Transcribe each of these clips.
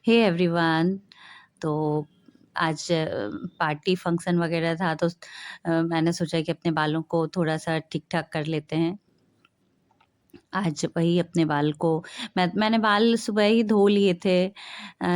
Hey everyone. तो आज party function वगैरह था तो मैंने सोचा कि अपने बालों को थोड़ा-सा ठीक-ठाक कर लेते हैं। आज वही अपने बाल को मैंने बाल सुबह ही धो लिए थे,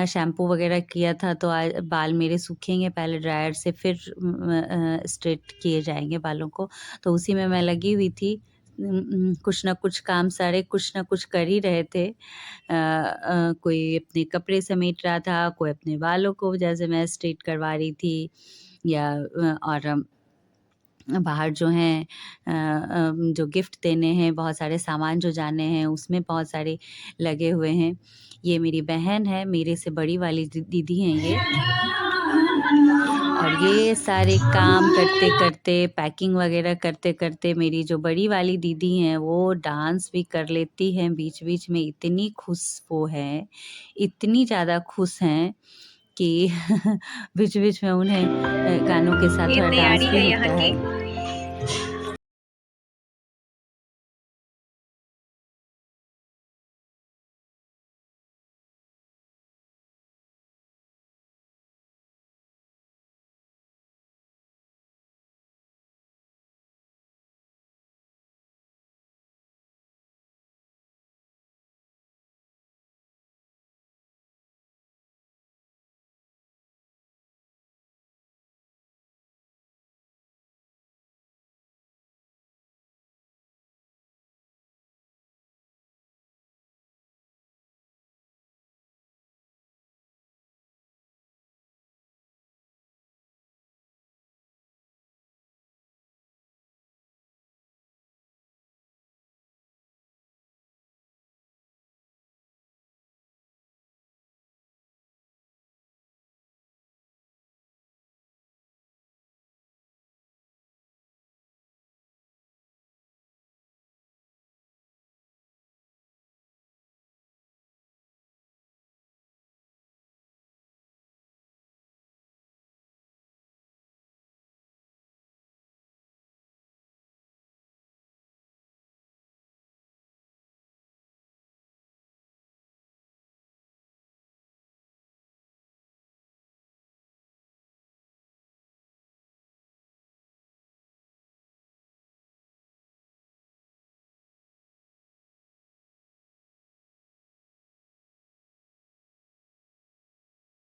शैम्पू वगैरह किया था तो बाल मेरे सूखेंगे पहले ड्रायर से फिर स्ट्रेट किए जाएँगे बालों को, तो उसी में मैं लगी हुई थी। कुछ न कुछ काम सारे कुछ न कुछ कर ही रहे थे। कोई अपने कपड़े समेट रहा था, कोई अपने बालों को जैसे मैं स्ट्रेट करवा रही थी या और बाहर जो हैं जो गिफ्ट देने हैं, बहुत सारे सामान जो जाने हैं, उसमें बहुत सारे लगे हुए हैं। ये मेरी बहन है, मेरे से बड़ी वाली दीदी हैं ये। और ये सारे काम करते-करते, पैकिंग वगैरह करते-करते मेरी जो बड़ी वाली दीदी हैं, वो डांस भी कर लेती हैं बीच-बीच में। इतनी खुश वो हैं, इतनी ज़्यादा खुश हैं कि बीच-बीच में उन्हें गानों के साथ ये थोड़ा डांस तैयारी भी है यहाँ होता की। है।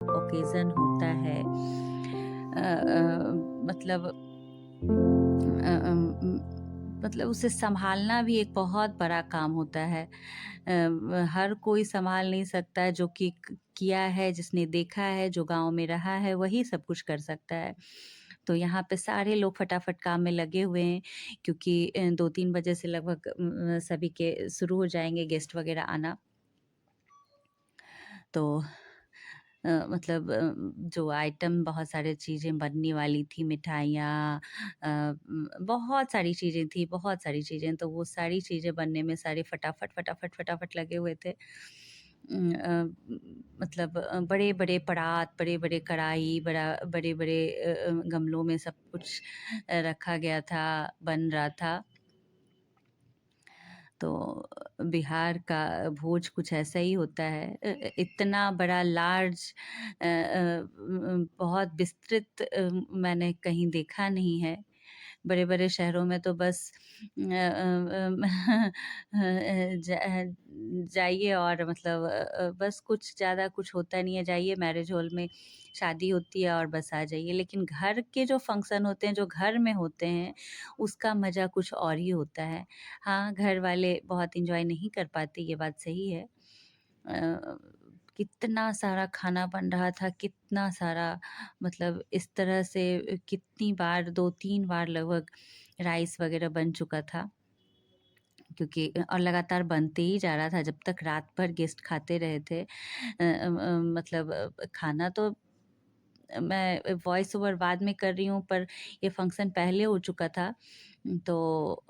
ओकेज़न होता है। मतलब मतलब उसे सँभालना भी एक बहुत बड़ा काम होता है। हर कोई सँभाल नहीं सकता है, जो कि किया है, जिसने देखा है, जो गाँव में रहा है, वही सब कुछ कर सकता है। तो यहाँ पे सारे लोग फटाफट काम में लगे हुए हैं क्योंकि 2-3 बजे से लगभग सभी के शुरू हो जाएँगे गेस्ट वग़ैरह आना। तो मतलब जो आइटम बहुत सारी चीज़ें बनने वाली थी, मिठाइयाँ, बहुत सारी चीज़ें थी, बहुत सारी चीज़ें, तो वो सारी चीज़ें बनने में सारे फटाफट लगे हुए थे। मतलब बड़े-बड़े परात, बड़े-बड़े कढ़ाई, बड़े-बड़े गमलों में सब कुछ रखा गया था, बन रहा था। तो बिहार का भोज कुछ ऐसा ही होता है। इतना बड़ा लार्ज बहुत विस्तृत मैंने कहीं देखा नहीं है। बड़े-बड़े शहरों में तो बस जा जाइए और मतलब बस कुछ ज़्यादा कुछ होता नहीं है, जाइए मैरिज हॉल में शादी होती है और बस आ जाइए। लेकिन घर के जो फंक्शन होते हैं, जो घर में होते हैं, उसका मज़ा कुछ और ही होता है। हाँ, घर वाले बहुत एन्जॉय नहीं कर पाते, ये बात सही है। कितना सारा खाना बन रहा था, कितना सारा मतलब इस तरह से कितनी बार 2-3 बार लगभग राइस वग़ैरह बन चुका था क्योंकि और लगातार बनते ही जा रहा था जब तक रात भर गेस्ट खाते रहे थे। मतलब खाना तो मैं वॉइस ओवर बाद में कर रही हूँ पर ये फंक्शन पहले हो चुका था। तो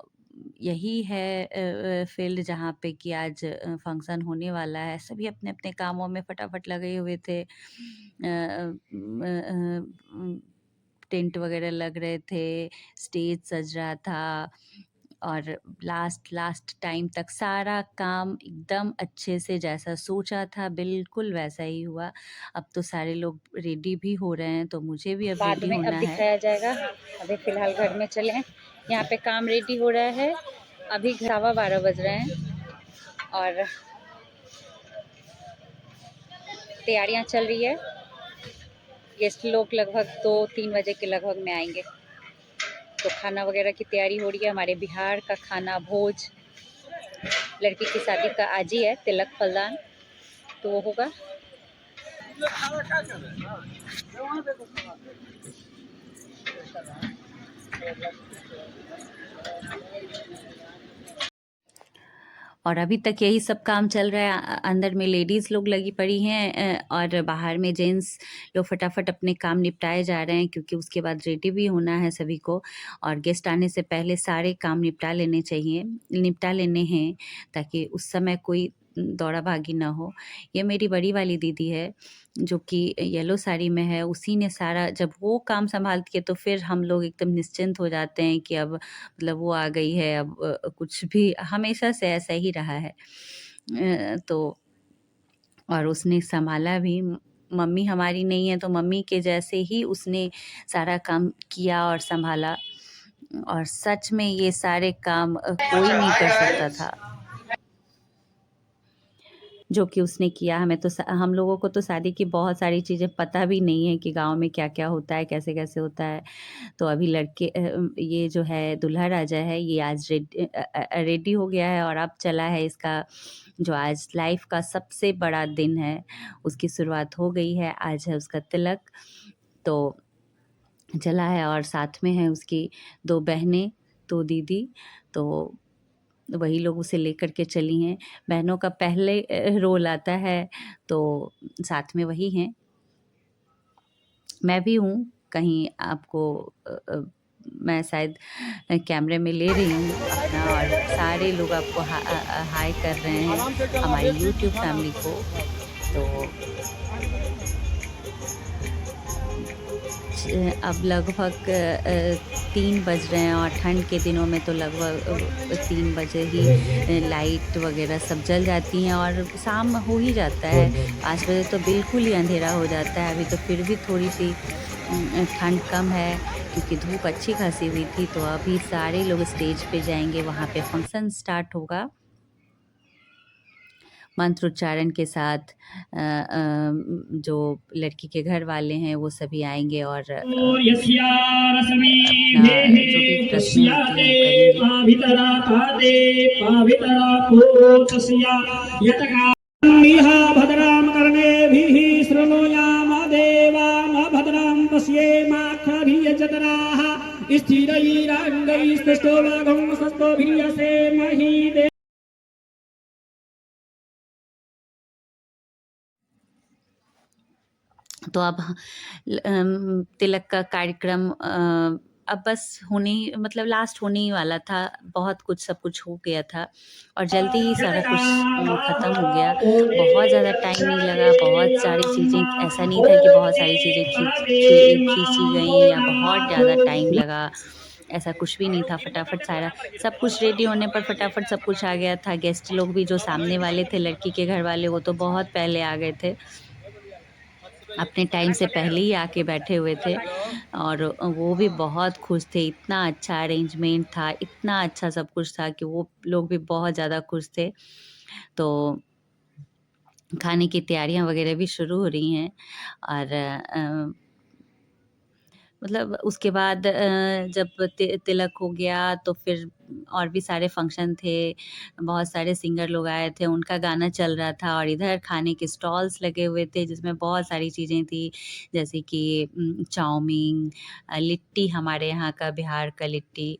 यही है फ़ील्ड जहाँ पे कि आज फंक्शन होने वाला है। सभी अपने-अपने कामों में फटाफट लगे हुए थे। टेंट वगैरह लग रहे थे, स्टेज सज रहा था और लास्ट टाइम तक सारा काम एकदम अच्छे से जैसा सोचा था बिल्कुल वैसा ही हुआ। अब तो सारे लोग रेडी भी हो रहे हैं, तो मुझे भी अब बाद रेडी में अब होना है। दिखाया जाएगा। अभी फ़िलहाल घर में चले हैं। यहाँ पे काम रेडी हो रहा है। अभी 12:15 बज रहे हैं और तैयारियाँ चल रही है। गेस्ट लोग लगभग 2-3 बजे के लगभग में आएँगे। तो खाना वगैरह की तैयारी हो रही है। हमारे बिहार का खाना भोज, लड़की की शादी का आज ही है तिलक फलदान, तो वो होगा। और अभी तक यही सब काम चल रहा है। अंदर में लेडीज़ लोग लगी पड़ी हैं और बाहर में जेंट्स लोग फटाफट अपने काम निपटाए जा रहे हैं, क्योंकि उसके बाद रेडी भी होना है सभी को, और गेस्ट आने से पहले सारे काम निपटा लेने हैं, ताकि उस समय कोई दौड़ा-भागी ना हो। ये मेरी बड़ी वाली दीदी है, जो कि येलो साड़ी में है। उसी ने सारा, जब वो काम सँभालती है तो फिर हम लोग एकदम निश्चिंत हो जाते हैं कि अब मतलब वो आ गई है, अब कुछ भी हमेशा से ऐसा ही रहा है। तो और उसने सँभाला भी। मम्मी हमारी नहीं है, तो मम्मी के जैसे ही उसने सारा काम किया और सँभाला, और सच में ये सारे काम कोई नहीं कर सकता था, जो कि उसने किया। हम लोगों को तो शादी की बहुत सारी चीज़ें पता भी नहीं है कि गाँव में क्या-क्या होता है, कैसे-कैसे होता है। तो अभी ये जो है दूल्हा राजा है, ये आज रेडी हो गया है, और अब चला है इसका जो आज लाइफ़ का सबसे बड़ा दिन है, उसकी शुरुआत हो गई है। आज है उसका तिलक, तो चला है, और साथ में है उसकी 2 बहनें, 2 दीदी, तो वही लोग उसे लेकर के चली हैं। बहनों का पहले रोल आता है, तो साथ में वही हैं। मैं भी हूँ, कहीं आपको मैं शायद कैमरे में ले रही हूँ अपना, और सारे लोग आपको हाय कर रहे हैं, हमारी यूट्यूब फैमिली को। तो अब लगभग 3 बज रहे हैं, और ठंड के दिनों में तो लगभग 3 बजे ही लाइट वगैरह सब जल जाती हैं, और शाम हो ही जाता है। 5 बजे तो बिल्कुल ही अंधेरा हो जाता है। अभी तो फिर भी थोड़ी-सी ठंड कम है, क्योंकि धूप अच्छी खासी हुई थी। तो अभी सारे लोग स्टेज पे जाएँगे, वहाँ पे फंक्शन स्टार्ट होगा। मंत्रोच्चारण के साथ जो लड़की के घर वाले हैं वो सभी आएँगे, और अपना जो भी रस्में होती हैं वो करेंगे। भद्रां कर्णेभिः शृणुयामदेवाम भद्रां पश्येमाक्षभिर्यजत्राः स्थिरैरङ्गैस्तुष्टुवागं स्वस्तिभिर्यसेमहि दे। तो अब तिलक का कार्यक्रम अब बस मतलब लास्ट होने ही वाला था। बहुत कुछ सब कुछ हो गया था, और जल्दी ही सारा कुछ ख़त्म हो गया। बहुत ज़्यादा टाइम नहीं लगा। बहुत सारी चीज़ें, ऐसा नहीं था कि बहुत सारी चीज़ें खींची गईं या बहुत ज़्यादा टाइम लगा, ऐसा कुछ भी नहीं था। फटाफट सारा सब कुछ रेडी होने पर फटाफट सब कुछ आ गया था। गेस्ट लोग भी जो सामने वाले थे, लड़की के घर वाले, वो तो बहुत पहले आ गए थे। अपने टाइम से पहले ही आके बैठे हुए थे, और वो भी बहुत खुश थे। इतना अच्छा अरेंजमेंट था, इतना अच्छा सब कुछ था कि वो लोग भी बहुत ज़्यादा खुश थे। तो खाने की तैयारियाँ वगैरह भी शुरू हो रही हैं, और मतलब उसके बाद जब तिलक हो गया तो फिर और भी सारे फंक्शन थे। बहुत सारे सिंगर लोग आए थे, उनका गाना चल रहा था, और इधर खाने के स्टॉल्स लगे हुए थे जिसमें बहुत सारी चीज़ें थी, जैसे कि चाउमीन, लिट्टी, हमारे यहाँ का बिहार का लिट्टी,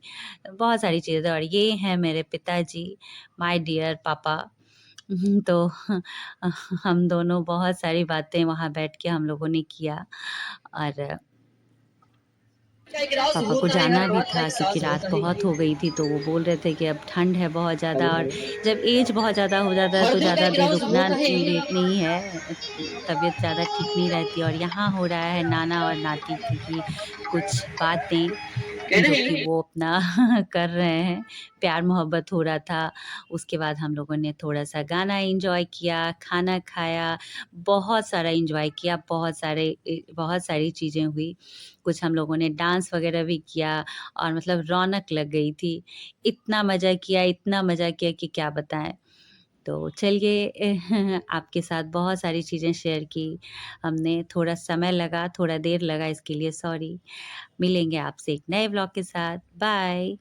बहुत सारी चीज़ें। और ये हैं मेरे पिताजी, माय डियर पापा। तो हम दोनों बहुत सारी बातें वहाँ बैठ के हम लोगों ने किया, और पापा को जाना भी था क्योंकि रात बहुत हो गई थी, तो वो बोल रहे थे कि अब ठंड है बहुत ज़्यादा, और जब एज बहुत ज़्यादा हो जाता है तो ज़्यादा देर रुकना नहीं है, तबीयत ज़्यादा ठीक नहीं रहती। और यहाँ हो रहा है नाना और नाती की कुछ बातें, जो कि वो अपना कर रहे हैं, प्यार मोहब्बत हो रहा था। उसके बाद हम लोगों ने थोड़ा-सा गाना एन्जॉय किया, खाना खाया, बहुत सारा एन्जॉय किया, बहुत सारी चीज़ें हुई। कुछ हम लोगों ने डांस वगैरह भी किया और मतलब रौनक लग गई थी। इतना मज़ा किया कि क्या बताएँ। तो चलिए आपके साथ बहुत सारी चीज़ें शेयर की हमने, थोड़ा समय लगा, थोड़ा देर लगा इसके लिए सॉरी। मिलेंगे आपसे एक नए व्लॉग के साथ। बाय।